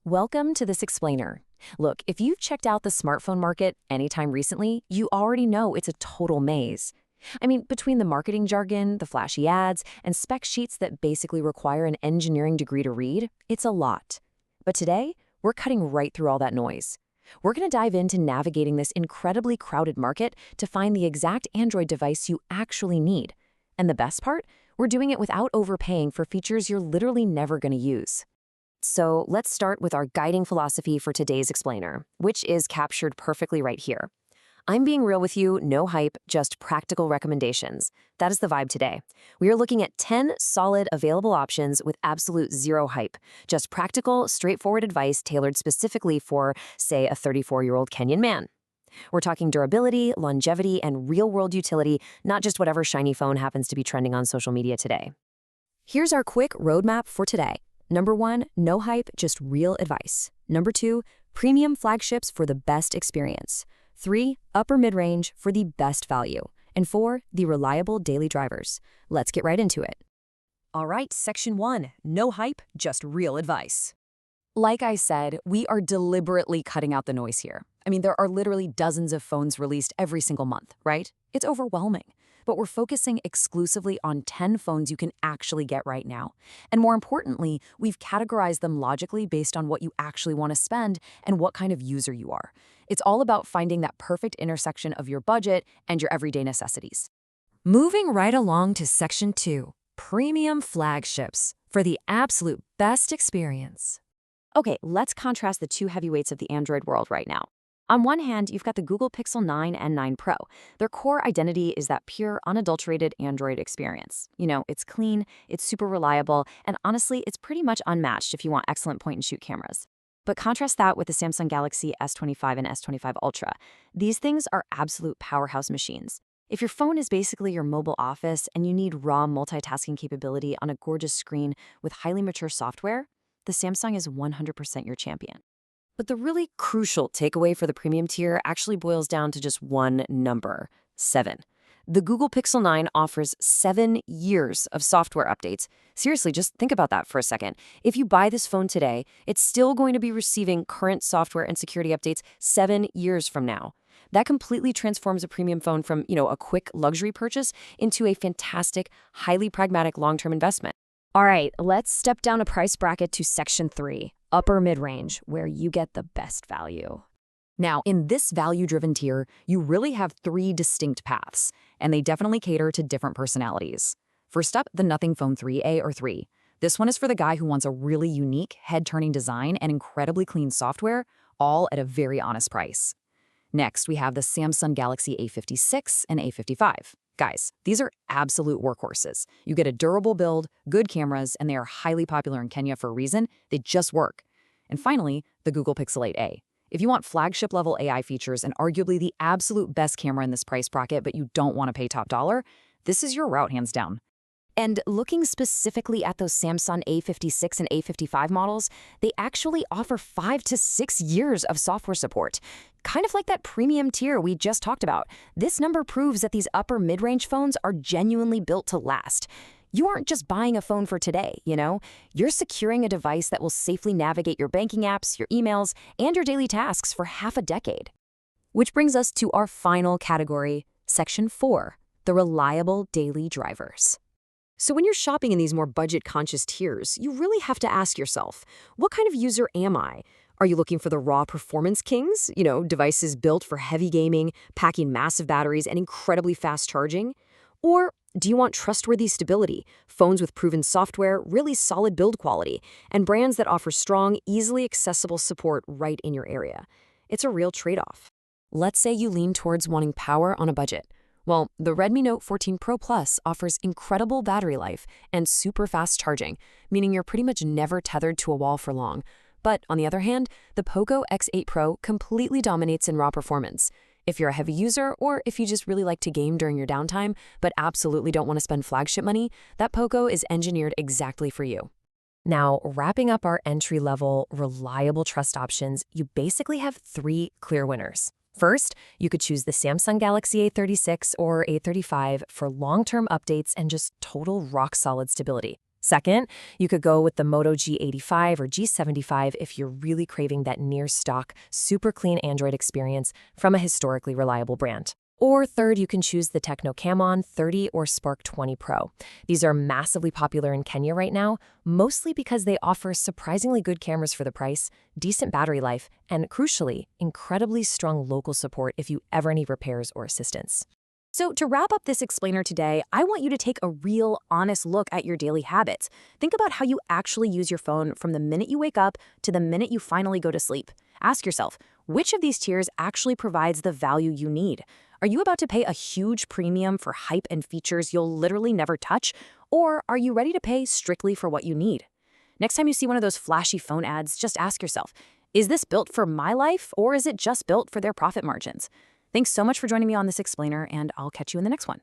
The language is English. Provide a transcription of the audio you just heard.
Welcome to this explainer. Look, if you've checked out the smartphone market anytime recently, you already know it's a total maze. I mean, between the marketing jargon, the flashy ads, and spec sheets that basically require an engineering degree to read, it's a lot. But today, we're cutting right through all that noise. We're going to dive into navigating this incredibly crowded market to find the exact Android device you actually need. And the best part? We're doing it without overpaying for features you're literally never going to use. So let's start with our guiding philosophy for today's explainer, which is captured perfectly right here. I'm being real with you, no hype, just practical recommendations. That is the vibe today. We are looking at 10 solid available options with absolute zero hype. Just practical, straightforward advice tailored specifically for, say, a 34-year-old Kenyan man. We're talking durability, longevity, and real-world utility, not just whatever shiny phone happens to be trending on social media today. Here's our quick roadmap for today. Number 1, no hype, just real advice. Number 2, premium flagships for the best experience. 3, upper mid-range for the best value. And 4, the reliable daily drivers. Let's get right into it. All right, section 1, no hype, just real advice. Like I said, we are deliberately cutting out the noise here. I mean, there are literally dozens of phones released every single month, right? It's overwhelming. But we're focusing exclusively on 10 phones you can actually get right now. And more importantly, we've categorized them logically based on what you actually want to spend and what kind of user you are. It's all about finding that perfect intersection of your budget and your everyday necessities. Moving right along to section 2, premium flagships for the absolute best experience. Okay, let's contrast the two heavyweights of the Android world right now. On one hand, you've got the Google Pixel 9 and 9 Pro. Their core identity is that pure, unadulterated Android experience. You know, it's clean, it's super reliable, and honestly, it's pretty much unmatched if you want excellent point-and-shoot cameras. But contrast that with the Samsung Galaxy S25 and S25 Ultra. These things are absolute powerhouse machines. If your phone is basically your mobile office and you need raw multitasking capability on a gorgeous screen with highly mature software, the Samsung is 100% your champion. But the really crucial takeaway for the premium tier actually boils down to just one number: 7. The Google Pixel 9 offers 7 years of software updates. Seriously, just think about that for a second. If you buy this phone today, it's still going to be receiving current software and security updates 7 years from now. That completely transforms a premium phone from, a quick luxury purchase into a fantastic, highly pragmatic long-term investment. All right, let's step down a price bracket to section 3, upper mid-range, where you get the best value. Now, in this value-driven tier, you really have 3 distinct paths, and they definitely cater to different personalities. First up, the Nothing Phone 3A or 3. This one is for the guy who wants a really unique, head-turning design and incredibly clean software, all at a very honest price. Next, we have the Samsung Galaxy A56 and A55. Guys, these are absolute workhorses. You get a durable build, good cameras, and they are highly popular in Kenya for a reason. They just work. And finally, the Google Pixel 8a. If you want flagship-level AI features and arguably the absolute best camera in this price bracket, but you don't want to pay top dollar, this is your route, hands down. And looking specifically at those Samsung A56 and A55 models, they actually offer 5 to 6 years of software support. Kind of like that premium tier we just talked about. This number proves that these upper mid-range phones are genuinely built to last. You aren't just buying a phone for today, You're securing a device that will safely navigate your banking apps, your emails, and your daily tasks for half a decade. Which brings us to our final category, section 4, the reliable daily drivers. So when you're shopping in these more budget-conscious tiers, you really have to ask yourself, what kind of user am I? Are you looking for the raw performance kings? Devices built for heavy gaming, packing massive batteries, and incredibly fast charging? Or do you want trustworthy stability, phones with proven software, really solid build quality, and brands that offer strong, easily accessible support right in your area? It's a real trade-off. Let's say you lean towards wanting power on a budget. Well, the Redmi Note 14 Pro Plus offers incredible battery life and super fast charging, meaning you're pretty much never tethered to a wall for long. But on the other hand, the Poco X8 Pro completely dominates in raw performance. If you're a heavy user, or if you just really like to game during your downtime, but absolutely don't want to spend flagship money, that Poco is engineered exactly for you. Now, wrapping up our entry-level, reliable trust options, you basically have 3 clear winners. First, you could choose the Samsung Galaxy A36 or A35 for long-term updates and just total rock-solid stability. Second, you could go with the Moto G85 or G75 if you're really craving that near-stock, super clean Android experience from a historically reliable brand. Or third, you can choose the Tecno Camon 30 or Spark 20 Pro. These are massively popular in Kenya right now, mostly because they offer surprisingly good cameras for the price, decent battery life, and crucially, incredibly strong local support if you ever need repairs or assistance. So to wrap up this explainer today, I want you to take a real, honest look at your daily habits. Think about how you actually use your phone from the minute you wake up to the minute you finally go to sleep. Ask yourself, which of these tiers actually provides the value you need? Are you about to pay a huge premium for hype and features you'll literally never touch? Or are you ready to pay strictly for what you need? Next time you see one of those flashy phone ads, just ask yourself, is this built for my life or is it just built for their profit margins? Thanks so much for joining me on this explainer, and I'll catch you in the next one.